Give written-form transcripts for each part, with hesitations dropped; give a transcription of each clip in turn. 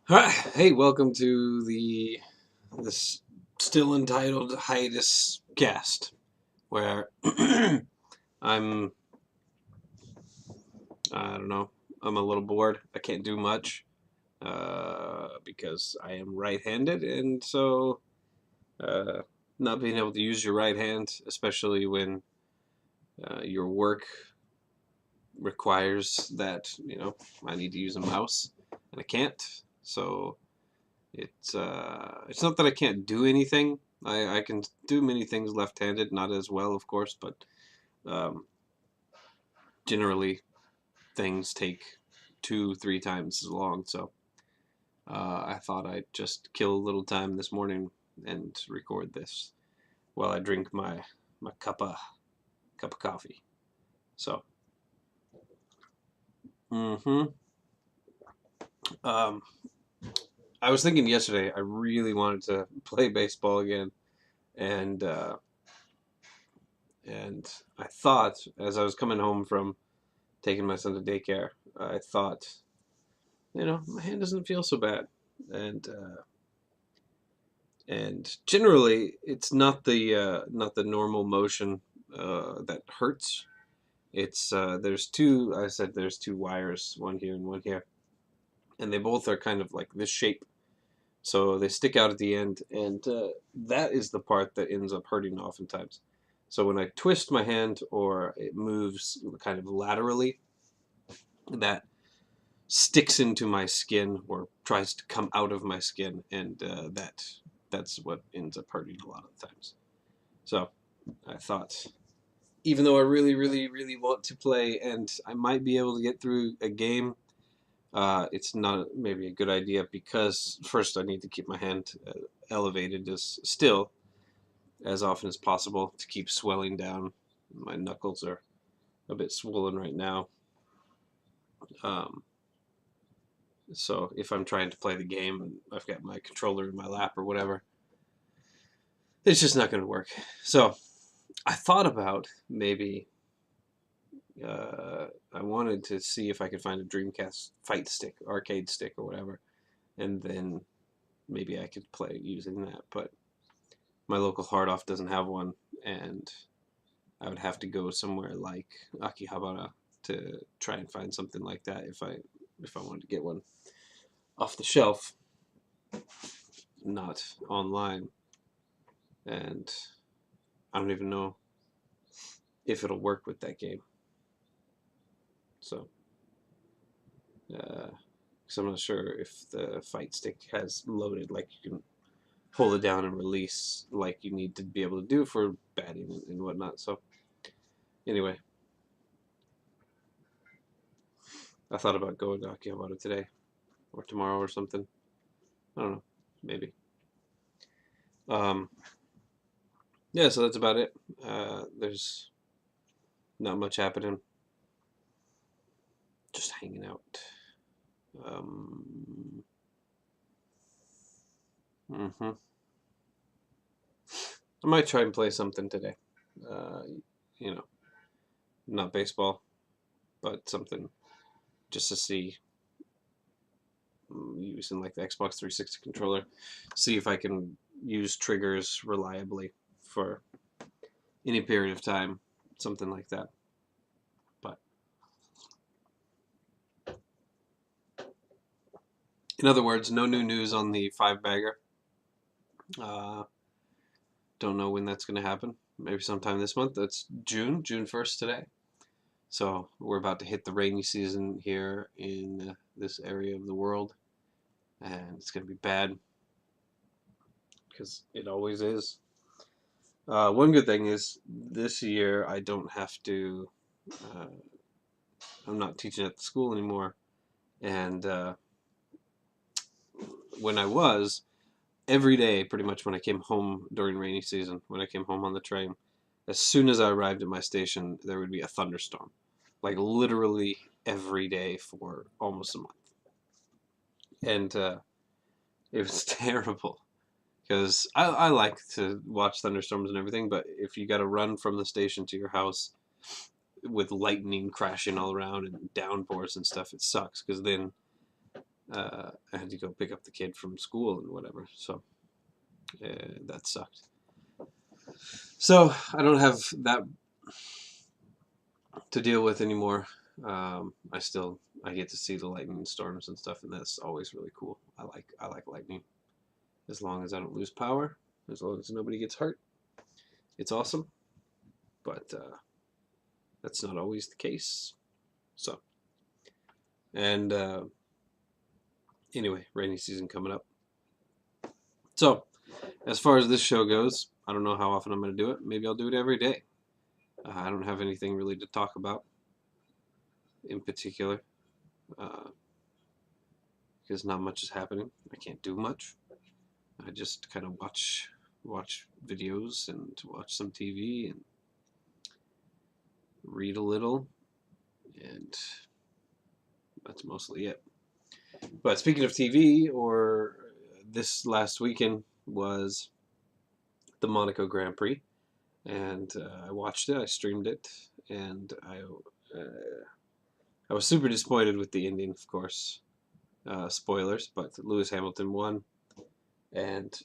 Alright, hey, welcome to this still entitled hiatus cast, where I'm I don't know, I'm a little bored. I can't do much because I am right-handed, and so uh, not being able to use your right hand, especially when your work requires that I need to use a mouse, and I can't. So it's not that I can't do anything. I can do many things left-handed, not as well, of course, but um, generally things take 2, 3 times as long. So I thought I'd just kill a little time this morning and record this while I drink my cup of coffee. So, mm-hmm. Um, I was thinking yesterday I really wanted to play baseball again, and and I thought as I was coming home from taking my son to daycare, I thought, my hand doesn't feel so bad, and generally it's not the normal motion that hurts. It's there's two. I said there's two wires, one here and one here, and they both are kind of like this shape, so they stick out at the end, and that is the part that ends up hurting oftentimes. So when I twist my hand or it moves kind of laterally, that sticks into my skin or tries to come out of my skin, and that's what ends up hurting a lot of the times. So I thought, even though I really, really, really want to play, and I might be able to get through a game, it's not maybe a good idea because first I need to keep my hand elevated as still as often as possible to keep swelling down. My knuckles are a bit swollen right now. Um, So if I'm trying to play the game and I've got my controller in my lap or whatever, it's just not going to work. So I thought about maybe I wanted to see if I could find a Dreamcast fight stick, arcade stick or whatever, and then maybe I could play using that. But my local hard off doesn't have one, and I would have to go somewhere like Akihabara to try and find something like that if I wanted to get one off the shelf, not online. And I don't even know if it'll work with that game. So, because I'm not sure if the fight stick has loaded, like you can pull it down and release, like you need to be able to do for batting and whatnot. So, anyway, I thought about going to Akihabara today or tomorrow or something. I don't know, maybe. Um, yeah, so that's about it. There's not much happening. Just hanging out. Mm-hmm. I might try and play something today. Uh, you know, not baseball, but something just to see, using like the Xbox 360 controller, see if I can use triggers reliably for any period of time, something like that. But in other words, no new news on the 5-bagger. Don't know when that's going to happen. Maybe sometime this month. That's June 1st today. So we're about to hit the rainy season here in this area of the world, and it's going to be bad because it always is. One good thing is this year I don't have to. Uh, I'm not teaching at the school anymore, and when I was, every day pretty much when I came home during rainy season, when I came home on the train, as soon as I arrived at my station, there would be a thunderstorm, like literally every day for almost a month, and it was terrible. Because I like to watch thunderstorms and everything, but if you got to run from the station to your house with lightning crashing all around and downpours and stuff, it sucks. Because then I had to go pick up the kid from school and whatever, so that sucked. So I don't have that to deal with anymore. I get to see the lightning storms and stuff, and that's always really cool. I like lightning. As long as I don't lose power, as long as nobody gets hurt, it's awesome. But that's not always the case. So, and anyway, rainy season coming up. So, as far as this show goes, I don't know how often I'm going to do it. Maybe I'll do it every day. I don't have anything really to talk about in particular because not much is happening. I can't do much. I just kind of watch videos and watch some TV and read a little, and that's mostly it. But speaking of TV, or this last weekend was the Monaco Grand Prix, and I watched it. I streamed it, and I was super disappointed with the ending, of course. Spoilers, but Lewis Hamilton won, and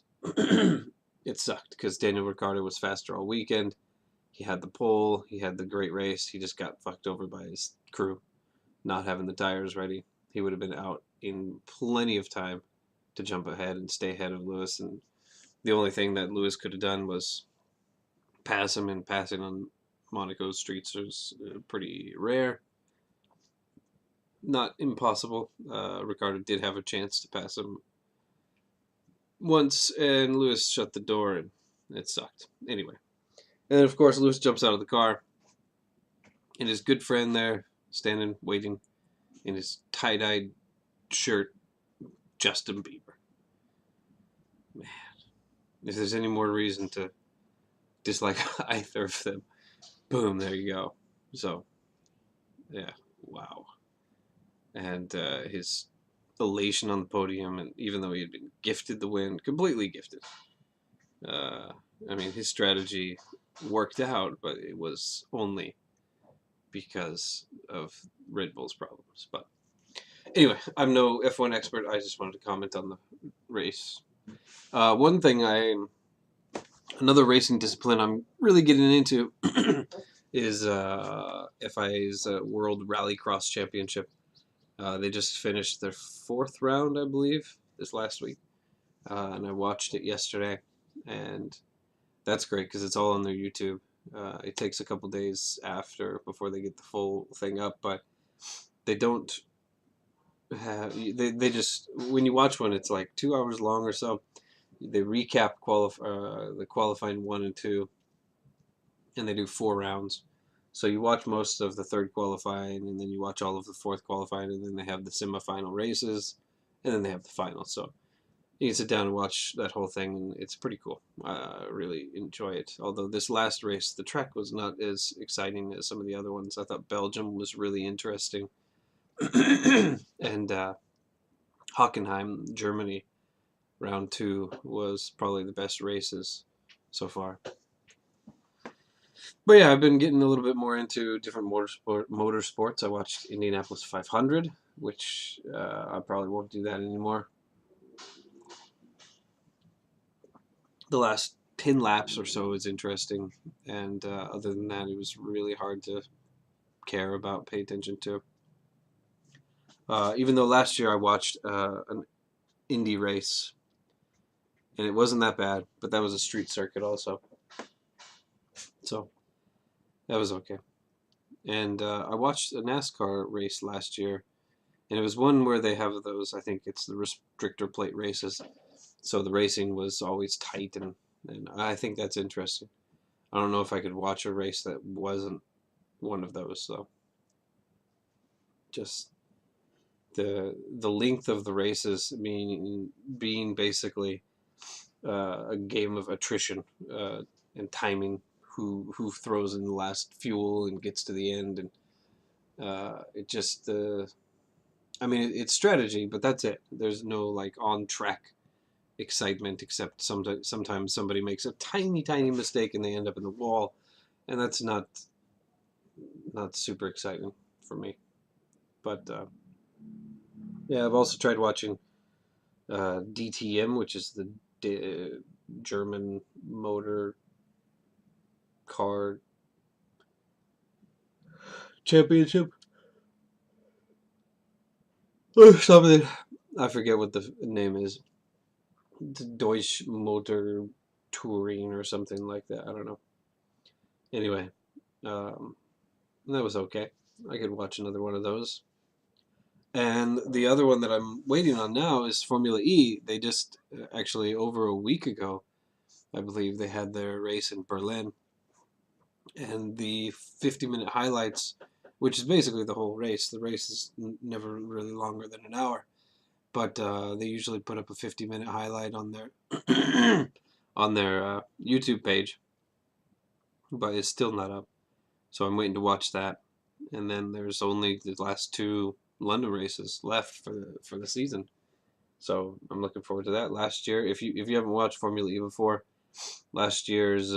it sucked because Daniel Ricciardo was faster all weekend. He had the pole, he had the great race. He just got fucked over by his crew, not having the tires ready. He would have been out in plenty of time to jump ahead and stay ahead of Lewis. And the only thing that Lewis could have done was pass him, and passing on Monaco's streets is pretty rare. Not impossible. Ricciardo did have a chance to pass him once, and Lewis shut the door, and it sucked. Anyway. And then, of course, Lewis jumps out of the car, and his good friend there, standing, waiting, in his tie-dyed shirt, Justin Bieber. Man, if there's any more reason to dislike either of them, boom, there you go. So, yeah, wow. And his elation on the podium, and even though he had been gifted the win, completely gifted. I mean, his strategy worked out, but it was only because of Red Bull's problems. But anyway, I'm no F1 expert. I just wanted to comment on the race. One thing another racing discipline I'm really getting into is FIA's World Rallycross Championship. They just finished their 4th round, I believe, this last week. And I watched it yesterday, and that's great because it's all on their YouTube. It takes a couple days before they get the full thing up, but they don't have, they just, when you watch one, it's like 2 hours long or so. They recap the qualifying 1 and 2, and they do 4 rounds. So you watch most of the 3rd qualifying, and then you watch all of the 4th qualifying, and then they have the semifinal races, and then they have the final. So you can sit down and watch that whole thing, and it's pretty cool. I really enjoy it. Although this last race, the track was not as exciting as some of the other ones. I thought Belgium was really interesting. And Hockenheim, Germany, round 2 was probably the best races so far. But yeah, I've been getting a little bit more into different motorsports. I watched Indianapolis 500, which I probably won't do that anymore. The last 10 laps or so is interesting, and other than that, it was really hard to care about, pay attention to. Even though last year I watched an Indy race, and it wasn't that bad, but that was a street circuit also. So that was okay. And I watched a NASCAR race last year, and it was one where they have those, I think it's the restrictor plate races. So the racing was always tight, and I think that's interesting. I don't know if I could watch a race that wasn't one of those, though. Just the length of the races being basically a game of attrition and timing. Who throws in the last fuel and gets to the end, and it just I mean, it's strategy, but that's it. There's no like on track excitement, except sometimes somebody makes a tiny mistake and they end up in the wall, and that's not super exciting for me. But Yeah, I've also tried watching DTM, which is the German motor car championship or something. I forget what the name is. Deutsche Motor Touring or something like that. I don't know. Anyway, um, that was okay. I could watch another one of those. And the other one that I'm waiting on now is Formula E. They just actually over a week ago, I believe they had their race in Berlin, and the 50-minute highlights, which is basically the whole race. The race is never really longer than an hour, but they usually put up a 50-minute highlight on their on their YouTube page, but it's still not up. So I'm waiting to watch that, and then there's only the last two London races left for the season. So I'm looking forward to that. Last year, if you haven't watched Formula E before, last year's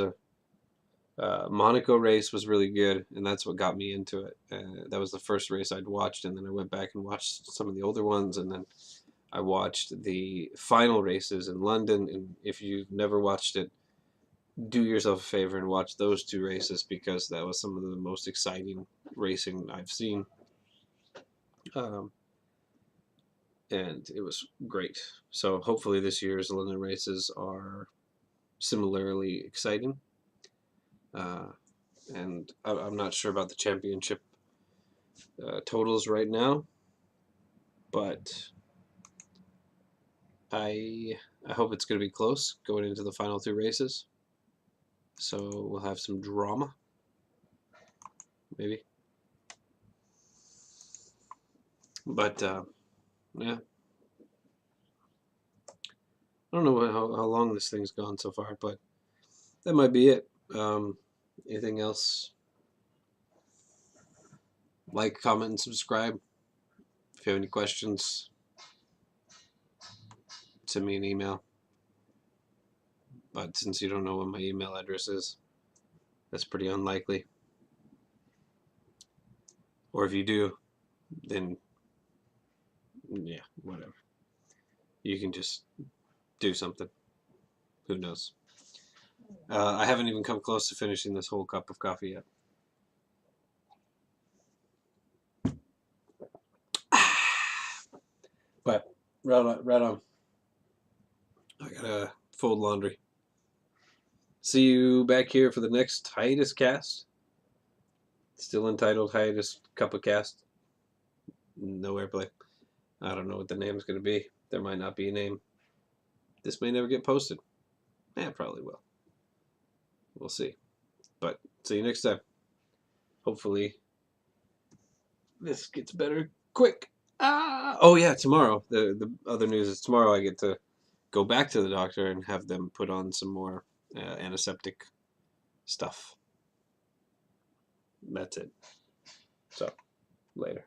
Monaco race was really good, and that's what got me into it. That was the first race I'd watched, and then I went back and watched some of the older ones, and then I watched the final races in London. And if you've never watched it, do yourself a favor and watch those two races, because that was some of the most exciting racing I've seen. Um, and it was great. So hopefully this year's London races are similarly exciting. Uh, and I'm not sure about the championship totals right now, but I hope it's going to be close going into the final two races. So we'll have some drama, maybe. But yeah, I don't know how long this thing's gone so far, but that might be it. Anything else? Like, comment, and subscribe. If you have any questions, send me an email. But since you don't know what my email address is, that's pretty unlikely. Or if you do, then yeah, whatever. You can just do something. Who knows? I haven't even come close to finishing this whole cup of coffee yet. But right on, right on. I gotta fold laundry. See you back here for the next hiatus cast. Still entitled Hiatus Cup of Cast. No airplay. I don't know what the name's gonna be. There might not be a name. This may never get posted. It probably will. We'll see. But see you next time. Hopefully this gets better quick. Oh yeah, tomorrow. The other news is tomorrow I get to go back to the doctor and have them put on some more antiseptic stuff. That's it. So, later.